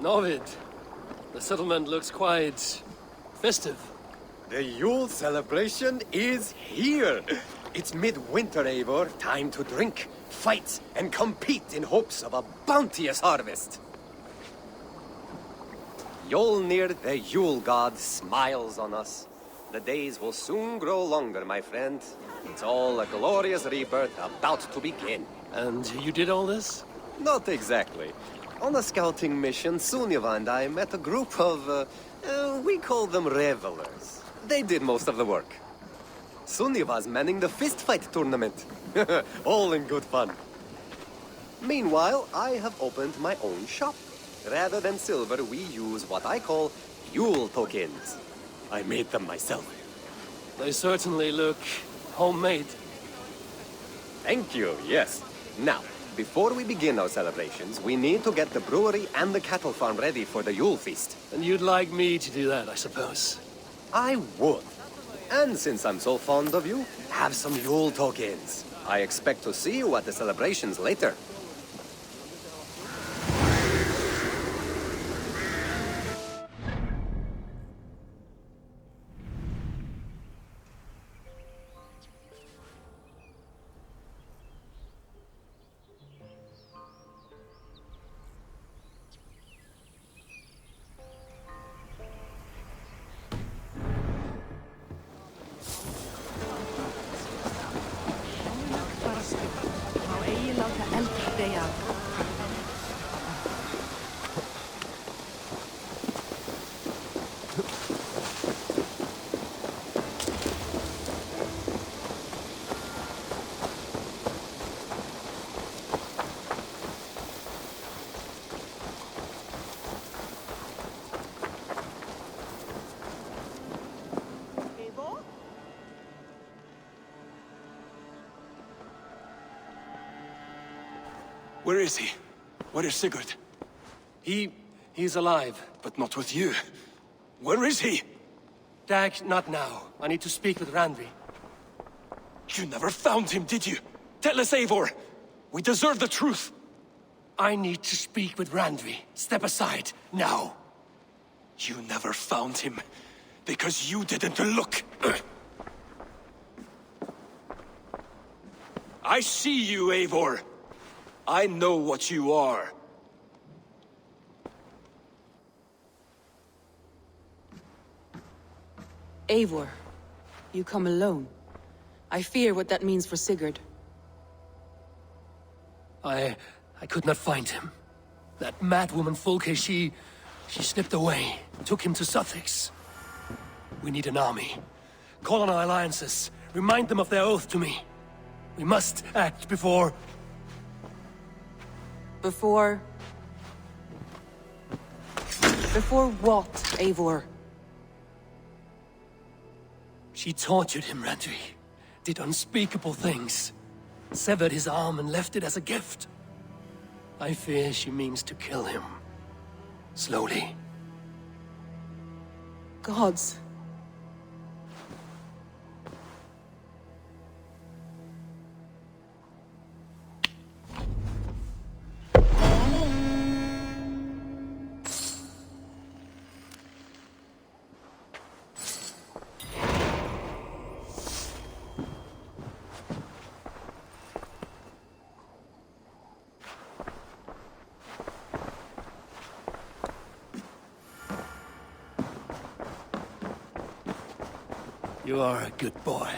Novid, the settlement looks quite festive. The Yule celebration is here! It's midwinter, Eivor. Time to drink, fight, and compete in hopes of a bounteous harvest. Yolnir, the Yule god, smiles on us. The days will soon grow longer, my friend. It's all a glorious rebirth about to begin. And you did all this? Not exactly. On a scouting mission, Sunniva and I met a group of, we call them revelers. They did most of the work. Sunniva's manning the fistfight tournament. All in good fun. Meanwhile, I have opened my own shop. Rather than silver, we use what I call Yule tokens. I made them myself. They certainly look homemade. Thank you, yes. Now, before we begin our celebrations, we need to get the brewery and the cattle farm ready for the Yule feast. And you'd like me to do that, I suppose? I would. And since I'm so fond of you, have some Yule tokens. I expect to see you at the celebrations later. Where is he? Where is Sigurd? He's alive. But not with you. Where is he? Dag, not now. I need to speak with Randvi. You never found him, did you? Tell us, Eivor! We deserve the truth! I need to speak with Randvi. Step aside, now. You never found him, because you didn't look. I see you, Eivor. I know what you are. Eivor, you come alone. I fear what that means for Sigurd. I could not find him. That madwoman Folke, she slipped away, took him to Sussex. We need an army. Call on our alliances. Remind them of their oath to me. We must act before... Before what, Eivor? She tortured him, Randvi. Did unspeakable things. Severed his arm and left it as a gift. I fear she means to kill him. Slowly. Gods. You are a good boy.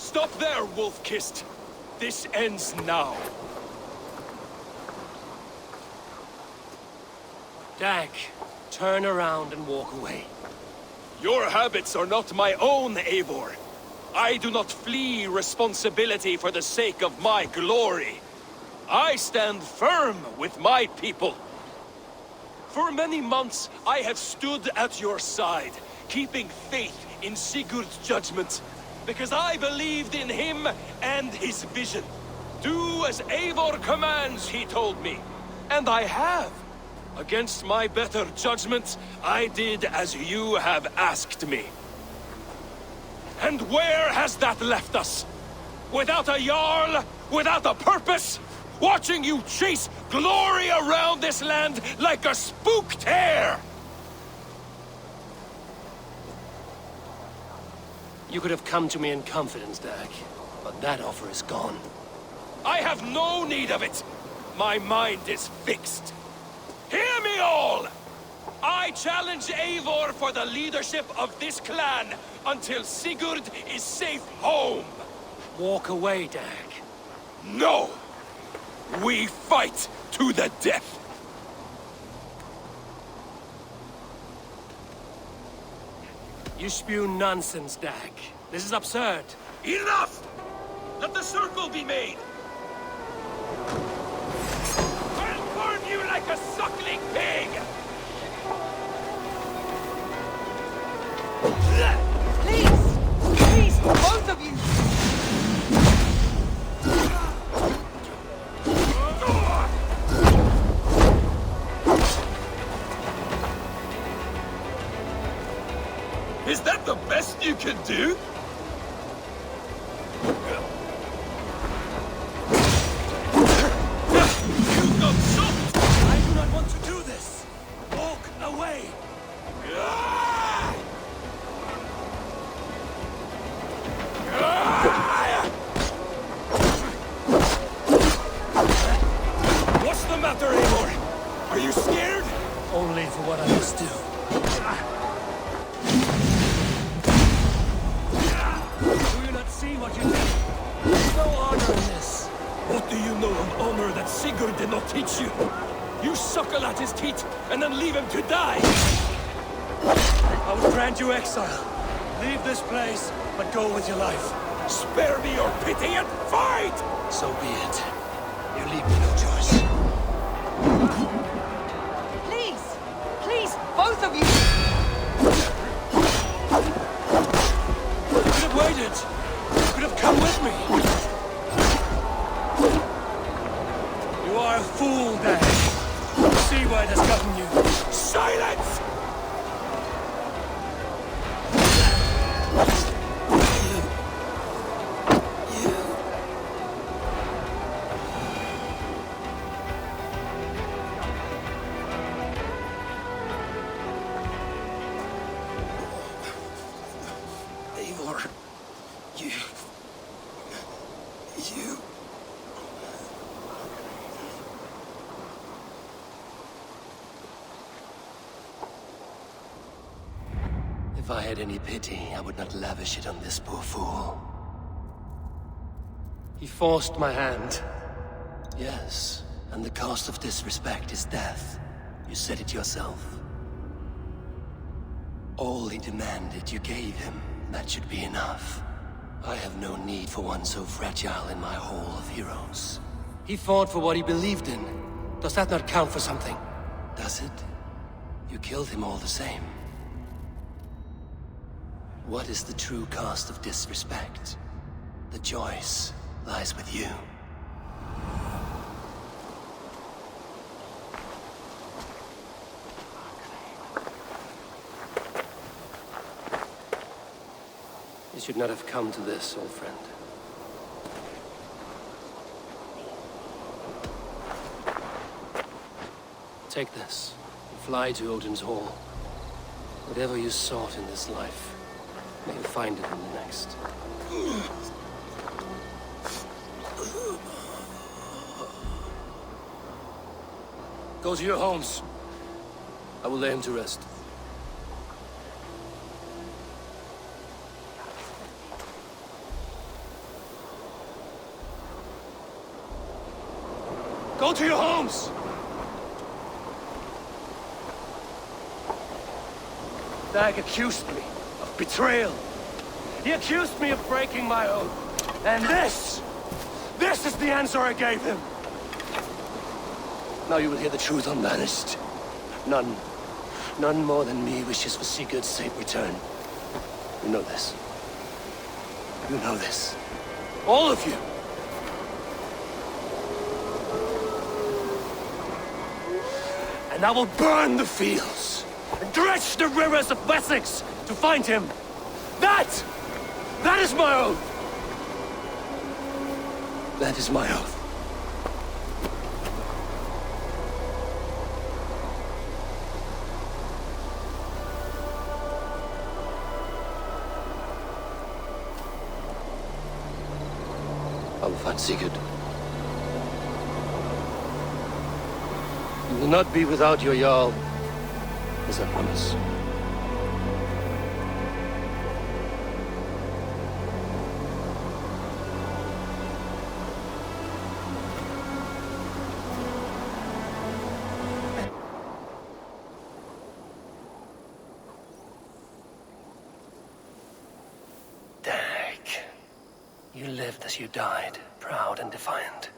Stop there, Wolf-Kissed! This ends now. Dag, turn around and walk away. Your habits are not my own, Eivor. I do not flee responsibility for the sake of my glory. I stand firm with my people. For many months, I have stood at your side, keeping faith in Sigurd's judgment, because I believed in him and his vision. Do as Eivor commands, he told me. And I have. Against my better judgment, I did as you have asked me. And where has that left us? Without a Jarl? Without a purpose? Watching you chase glory around this land like a spooked hare! You could have come to me in confidence, Dag, but that offer is gone. I have no need of it! My mind is fixed. Hear me all! I challenge Eivor for the leadership of this clan until Sigurd is safe home! Walk away, Dag. No! We fight to the death! You spew nonsense, Dag. This is absurd. Enough! Let the circle be made! I'll burn you like a suckling pig! Please! Please, both of you! Is that the best you can do? You got soft! I do not want to do this. Walk away. What's the matter, Eivor? Are you scared? Only for what I must do. Do you not see what you did? There's no honor in this. What do you know of honor that Sigurd did not teach you? You suckle at his teeth and then leave him to die! I would grant you exile. Leave this place, but go with your life. Spare me your pity and fight! So be it. You leave me no choice. Please! Please, both of you! You could have waited. You could have come with me. You are a fool, Dag. See where it has gotten you. Silence! Eivor, you... If I had any pity, I would not lavish it on this poor fool. He forced my hand. Yes, and the cost of disrespect is death. You said it yourself. All he demanded, you gave him. That should be enough. I have no need for one so fragile in my hall of heroes. He fought for what he believed in. Does that not count for something? Does it? You killed him all the same. What is the true cost of disrespect? The choice lies with you. You should not have come to this, old friend. Take this, and fly to Odin's Hall. Whatever you sought in this life, may you find it in the next. Go to your homes. I will lay him to rest. Go to your homes! Dag accused me of betrayal. He accused me of breaking my oath. And this is the answer I gave him. Now you will hear the truth, unbanished. None more than me wishes for Sigurd's safe return. You know this. You know this. All of you! And I will burn the fields, and dredge the rivers of Wessex to find him. That is my oath! That is my oath. I will find Sigurd. You will not be without your Jarl, as I promise. You lived as you died, proud and defiant.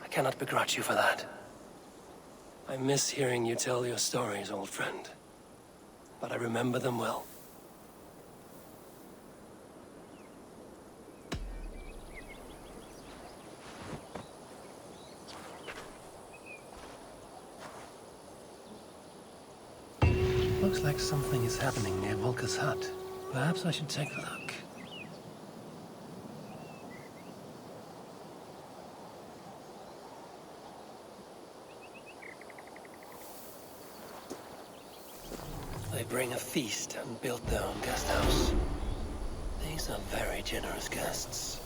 I cannot begrudge you for that. I miss hearing you tell your stories, old friend. But I remember them well. Looks like something is happening near Volker's hut. Perhaps I should take a look. They bring a feast and build their own guest house. These are very generous guests.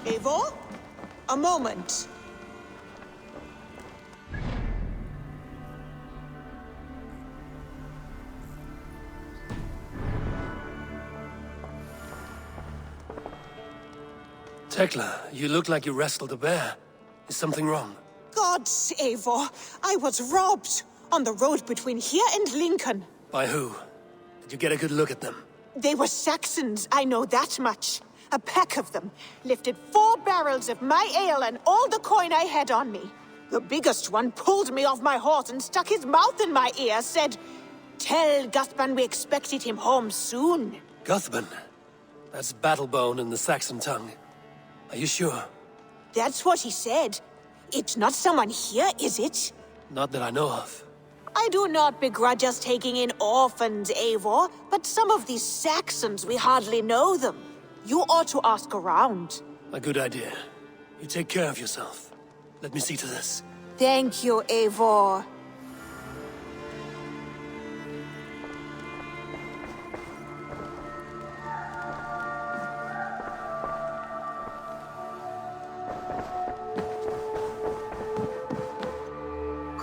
Eivor? A moment. Tekla, you look like you wrestled a bear. Is something wrong? Gods, Eivor, I was robbed on the road between here and Lincoln. By who? Did you get a good look at them? They were Saxons, I know that much. A pack of them lifted 4 barrels of my ale and all the coin I had on me. The biggest one pulled me off my horse and stuck his mouth in my ear, said, "Tell Guthban we expected him home soon." Guthban? That's Battlebone in the Saxon tongue. Are you sure? That's what he said. It's not someone here, is it? Not that I know of. I do not begrudge us taking in orphans, Eivor, but some of these Saxons, we hardly know them. You ought to ask around. A good idea. You take care of yourself. Let me see to this. Thank you, Eivor.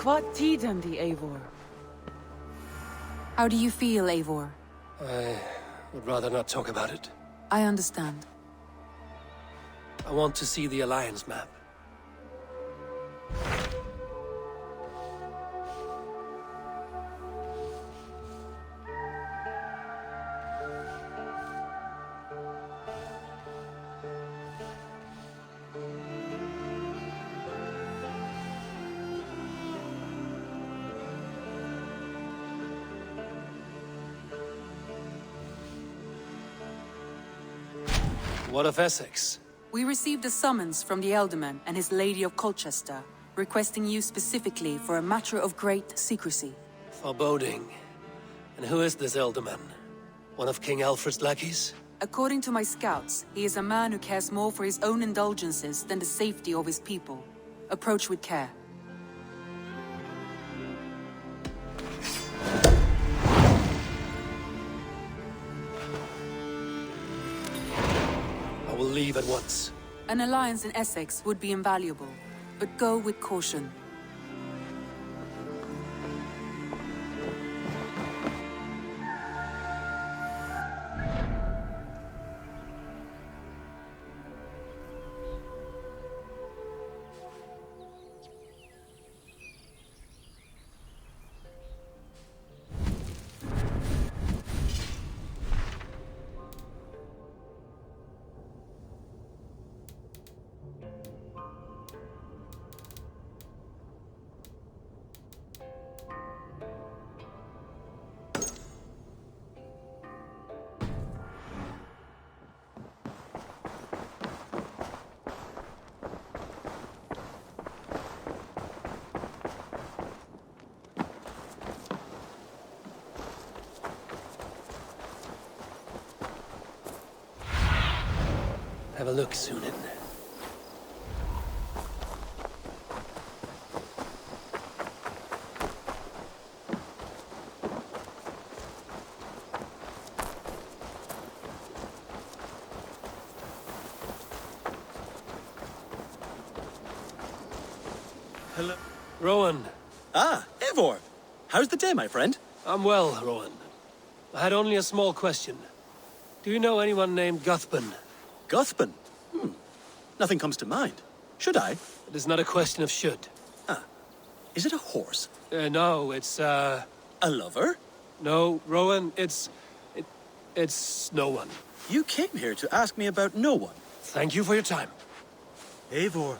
What tiden the Eivor? How do you feel, Eivor? I would rather not talk about it. I understand. I want to see the Alliance map. What of Essex? We received a summons from the Elderman and his Lady of Colchester, requesting you specifically for a matter of great secrecy. Foreboding. And who is this Elderman? One of King Alfred's lackeys? According to my scouts, he is a man who cares more for his own indulgences than the safety of his people. Approach with care. I will leave at once. An alliance in Essex would be invaluable, but go with caution. Have a look, Sunan. Hello. Rowan. Ah, Eivor. How's the day, my friend? I'm well, Rowan. I had only a small question. Do you know anyone named Guthban? Guthban? Nothing comes to mind. Should I? It is not a question of should. Is it a horse? No, it's, A lover? No, Rowan, it's no one. You came here to ask me about no one. Thank you for your time. Eivor.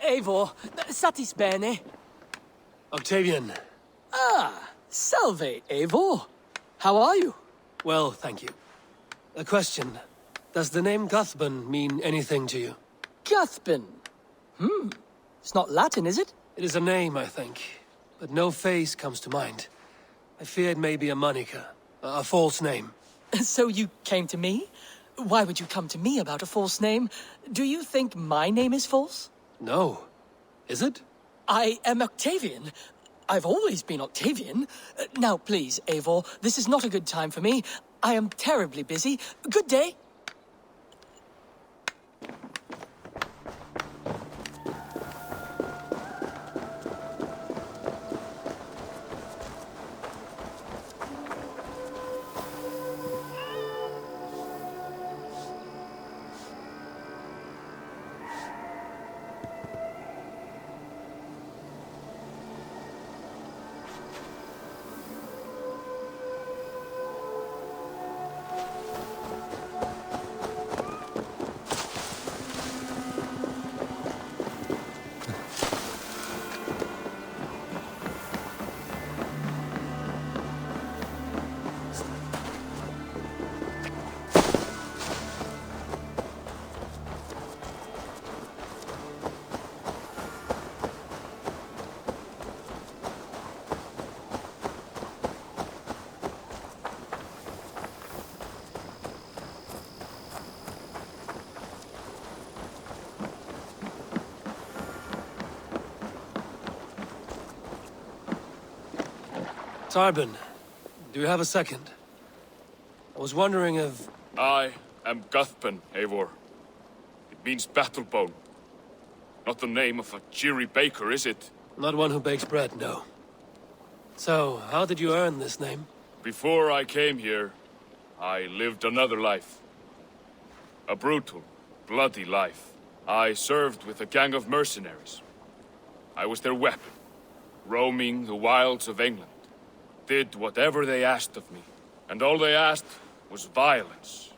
Eivor, satis bene. Octavian. Salve, Eivor. How are you? Well, thank you. A question. Does the name Guthban mean anything to you? Cuthban. It's not Latin, is it? It is a name, I think, but no face comes to mind. I fear it may be a moniker, a false name. So you came to me? Why would you come to me about a false name? Do you think my name is false? No. Is it? I am Octavian. I've always been Octavian. Now, please, Eivor, this is not a good time for me. I am terribly busy. Good day. Tarbin, do you have a second? I was wondering if... I am Guthban, Eivor. It means battle bone. Not the name of a cheery baker, is it? Not one who bakes bread, no. So, how did you earn this name? Before I came here, I lived another life. A brutal, bloody life. I served with a gang of mercenaries. I was their weapon, roaming the wilds of England. Did whatever they asked of me. And all they asked was violence.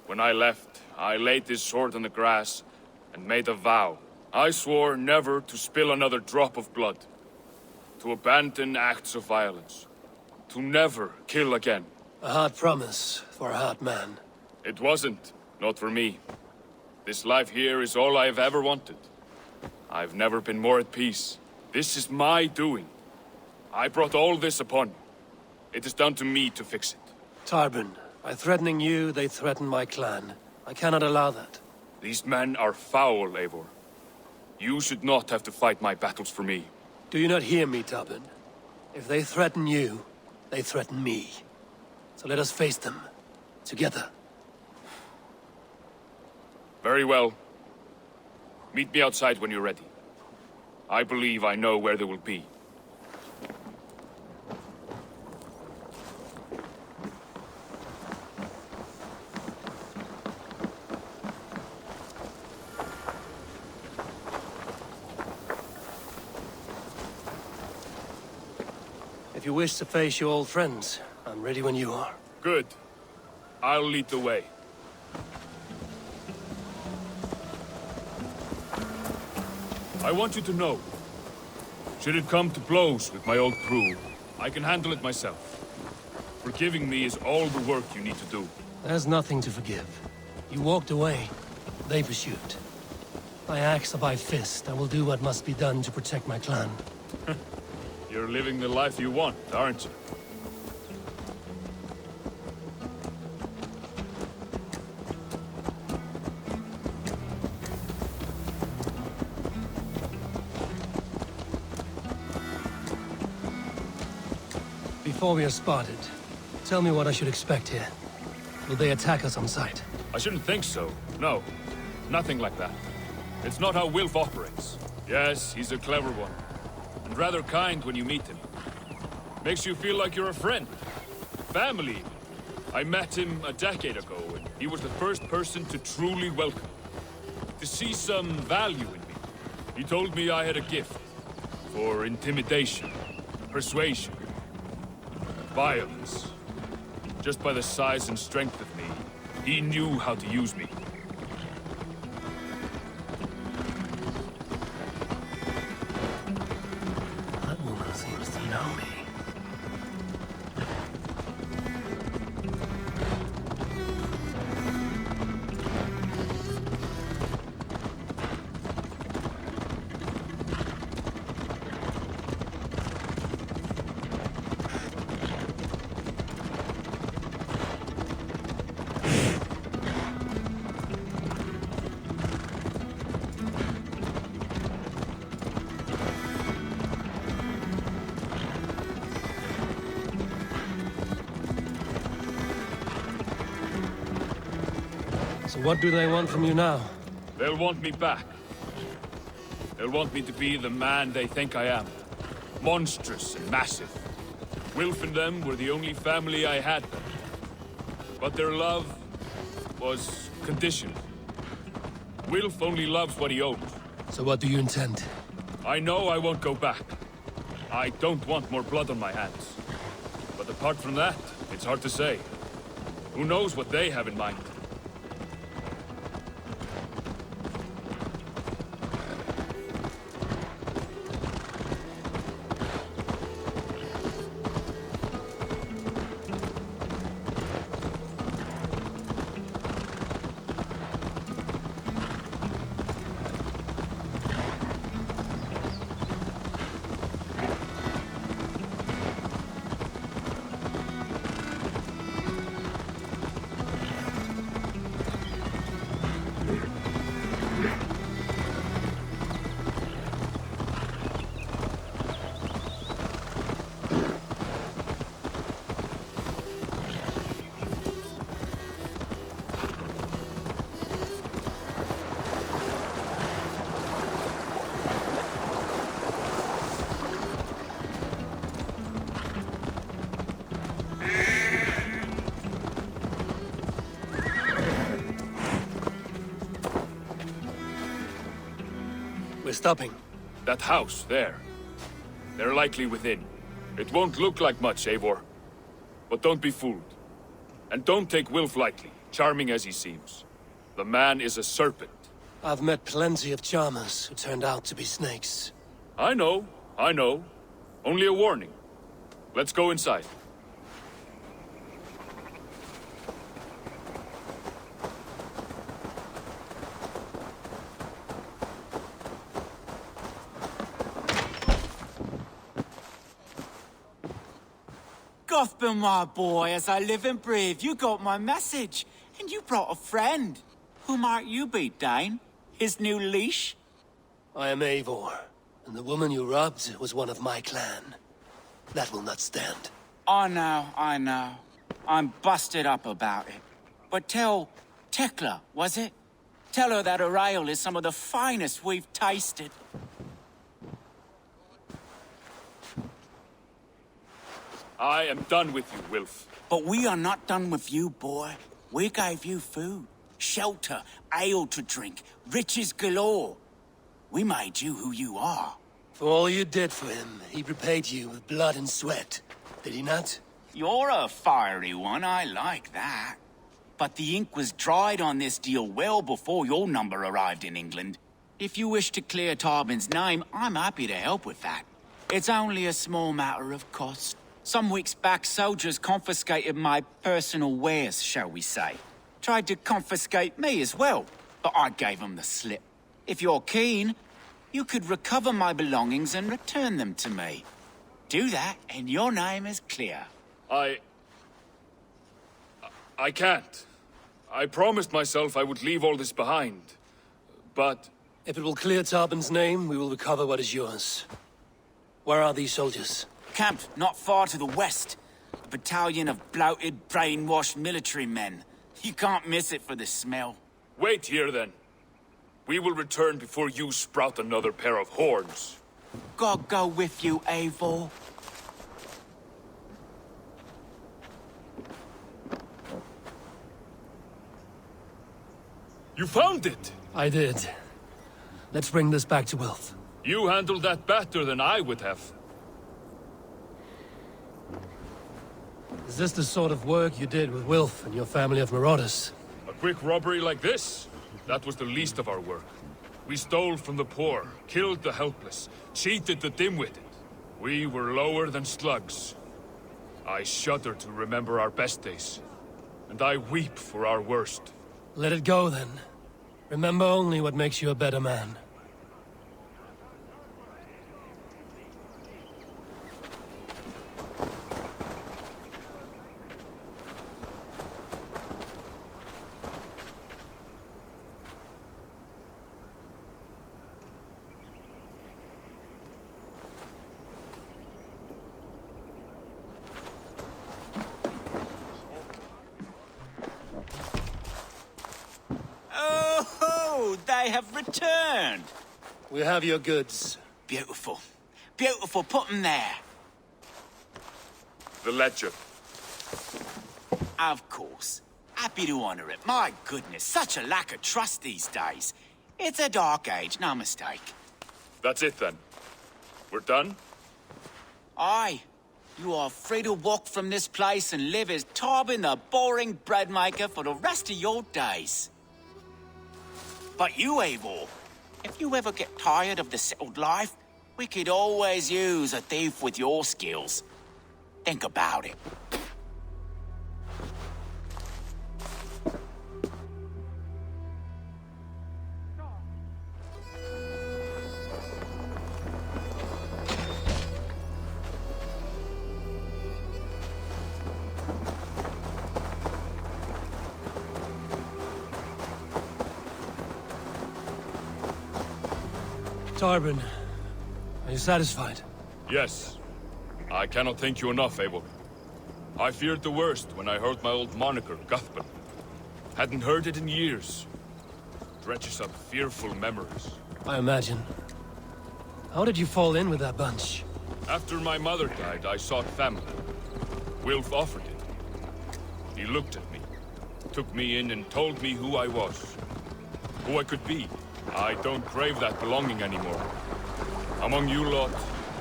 When I left, I laid this sword on the grass and made a vow. I swore never to spill another drop of blood. To abandon acts of violence. To never kill again. A hard promise for a hard man. It wasn't. Not for me. This life here is all I've ever wanted. I've never been more at peace. This is my doing. I brought all this upon you. It is down to me to fix it. Tarbin, by threatening you, they threaten my clan. I cannot allow that. These men are foul, Eivor. You should not have to fight my battles for me. Do you not hear me, Tarbin? If they threaten you, they threaten me. So let us face them. Together. Very well. Meet me outside when you're ready. I believe I know where they will be. If you wish to face your old friends, I'm ready when you are. Good. I'll lead the way. I want you to know, should it come to blows with my old crew, I can handle it myself. Forgiving me is all the work you need to do. There's nothing to forgive. You walked away. They pursued. By axe or by fist, I will do what must be done to protect my clan. You're living the life you want, aren't you? Before we are spotted, tell me what I should expect here. Will they attack us on sight? I shouldn't think so. No. Nothing like that. It's not how Wilf operates. Yes, he's a clever one. And rather kind when you meet him. Makes you feel like you're a friend. Family, even. I met him a decade ago, and he was the first person to truly welcome me. To see some value in me. He told me I had a gift. For intimidation. Persuasion. Violence. Just by the size and strength of me, he knew how to use me. That woman seems to know me. So what do they want from you now? They'll want me back. They'll want me to be the man they think I am. Monstrous and massive. Wilf and them were the only family I had then. But their love was conditional. Wilf only loves what he owns. So what do you intend? I know I won't go back. I don't want more blood on my hands. But apart from that, it's hard to say. Who knows what they have in mind? We're stopping. That house, there. They're likely within. It won't look like much, Eivor. But don't be fooled. And don't take Wilf lightly, charming as he seems. The man is a serpent. I've met plenty of charmers who turned out to be snakes. I know. Only a warning. Let's go inside. Gothman, my boy, as I live and breathe, you got my message. And you brought a friend. Who might you be, Dane? His new leash? I am Eivor, and the woman you robbed was one of my clan. That will not stand. I know. I'm busted up about it. But tell Tekla, was it? Tell her that her ale is some of the finest we've tasted. I am done with you, Wilf. But we are not done with you, boy. We gave you food, shelter, ale to drink, riches galore. We made you who you are. For all you did for him, he repaid you with blood and sweat. Did he not? You're a fiery one, I like that. But the ink was dried on this deal well before your number arrived in England. If you wish to clear Tarbin's name, I'm happy to help with that. It's only a small matter of cost. Some weeks back, soldiers confiscated my personal wares, shall we say. Tried to confiscate me as well, but I gave them the slip. If you're keen, you could recover my belongings and return them to me. Do that, and your name is clear. I can't. I promised myself I would leave all this behind. But... If it will clear Tarbin's name, we will recover what is yours. Where are these soldiers? Camped not far to the west. A battalion of bloated, brainwashed military men. You can't miss it for the smell. wait here then. We will return before you sprout another pair of horns. God go with you, Eivor. You found it! I did. Let's bring this back to Wilf. You handled that better than I would have. Is this the sort of work you did with Wilf and your family of marauders? A quick robbery like this? That was the least of our work. We stole from the poor, killed the helpless, cheated the dim-witted. We were lower than slugs. I shudder to remember our best days, and I weep for our worst. Let it go, then. Remember only what makes you a better man. Oh, they have returned. We have your goods. Beautiful. Beautiful, put them there. The ledger. Of course. Happy to honor it. My goodness, such a lack of trust these days. It's a dark age, no mistake. That's it then. We're done? Aye. You are free to walk from this place and live as Tarbin the boring bread maker for the rest of your days. But you, Eivor, if you ever get tired of the settled life, we could always use a thief with your skills. Think about it. Tarbin, are you satisfied? Yes. I cannot thank you enough, Eivor. I feared the worst when I heard my old moniker, Guthban. Hadn't heard it in years. Dredges up fearful memories. I imagine. How did you fall in with that bunch? After my mother died, I sought family. Wilf offered it. He looked at me, took me in and told me who I was. Who I could be. I don't crave that belonging anymore. Among you lot,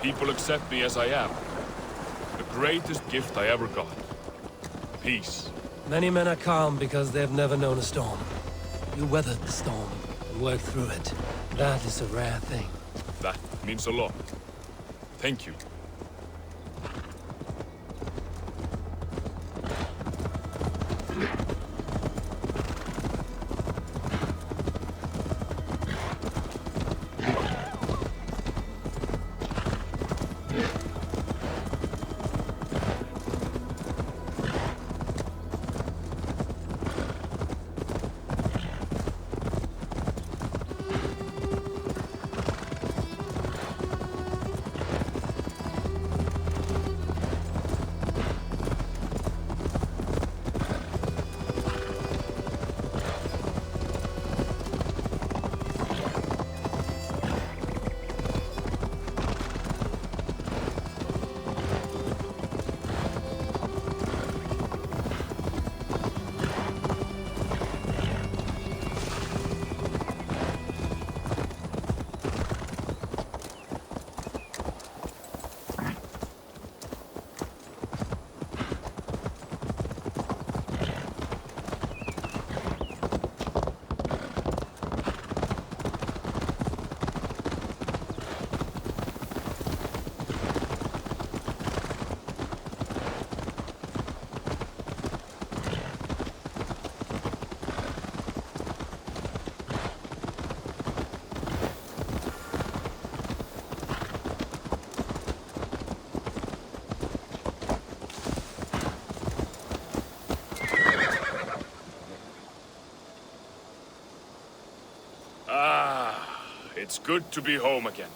people accept me as I am. The greatest gift I ever got. Peace. Many men are calm because they've never known a storm. You weathered the storm and worked through it. That is a rare thing. That means a lot. Thank you. It's good to be home again.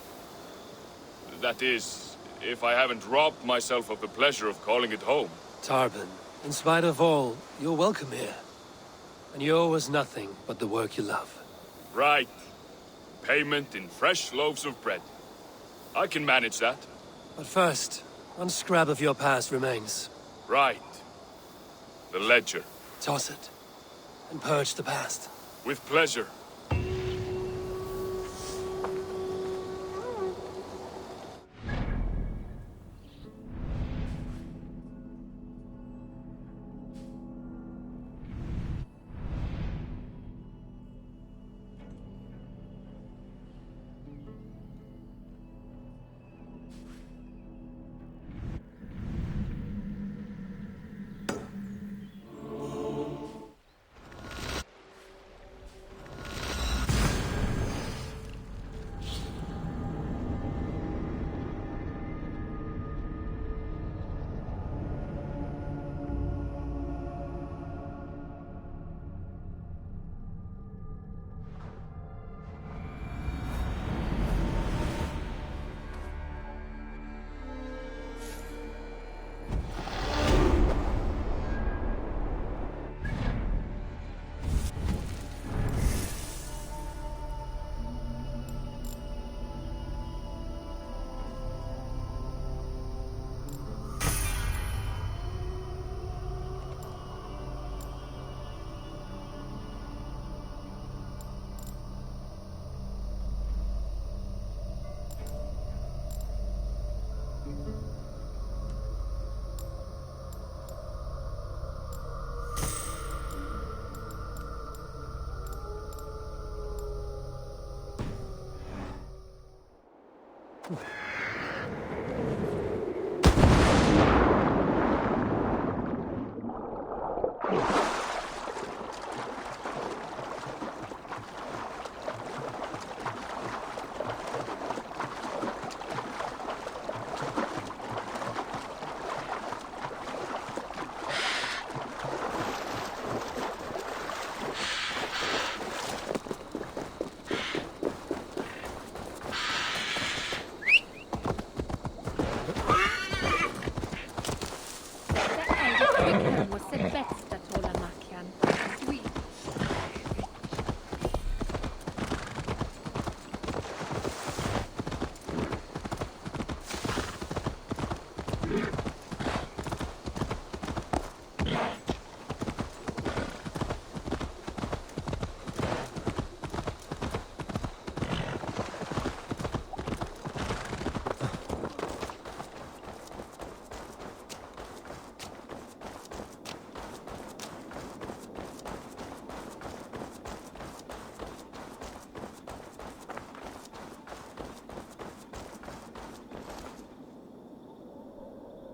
That is, if I haven't robbed myself of the pleasure of calling it home. Tarban, in spite of all, you're welcome here. And you owe us nothing but the work you love. Right. Payment in fresh loaves of bread. I can manage that. But first, one scrap of your past remains. Right. The ledger. Toss it, and purge the past. With pleasure.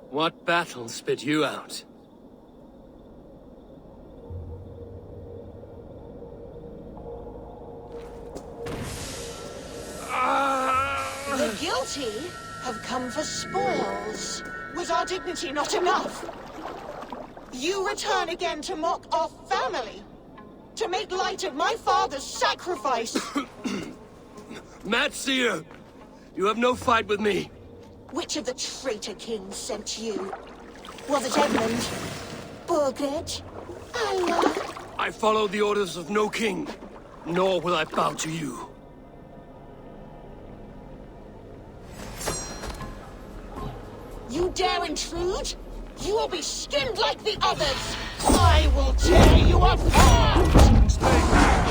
What battle spit you out? The guilty have come for spoils. Was our dignity not enough? You return again to mock our family? To make light of my father's sacrifice? Matt Seer, you have no fight with me. Which of the traitor kings sent you? Was it Edmund? Burgred? Allah? I follow the orders of no king, nor will I bow to you. You dare intrude? You will be skinned like the others! I will tear you apart! Stay back!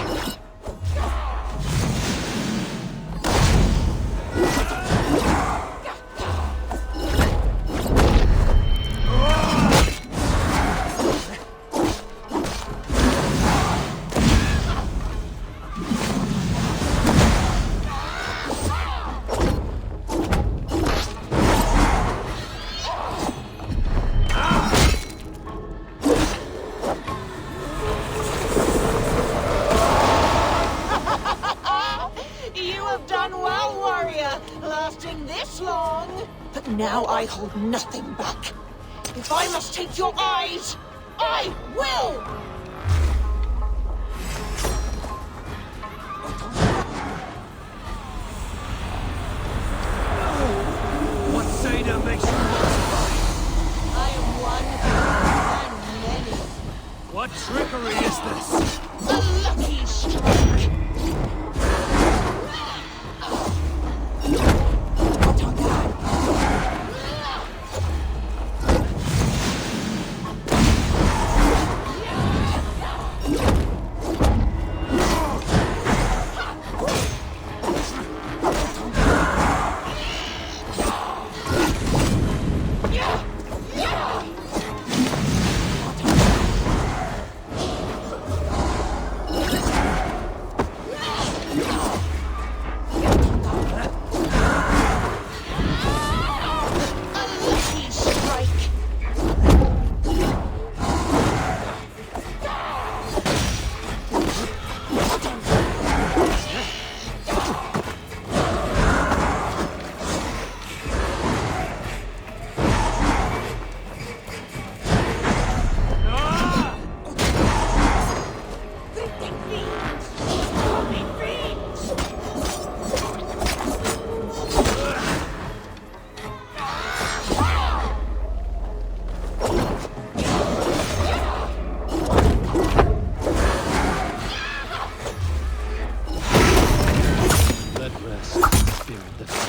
But now I hold nothing back. If I must take your eyes, I will! What Seder makes you multiply? I am one and many. What trickery is this? A lucky strike! Let rest the spirit that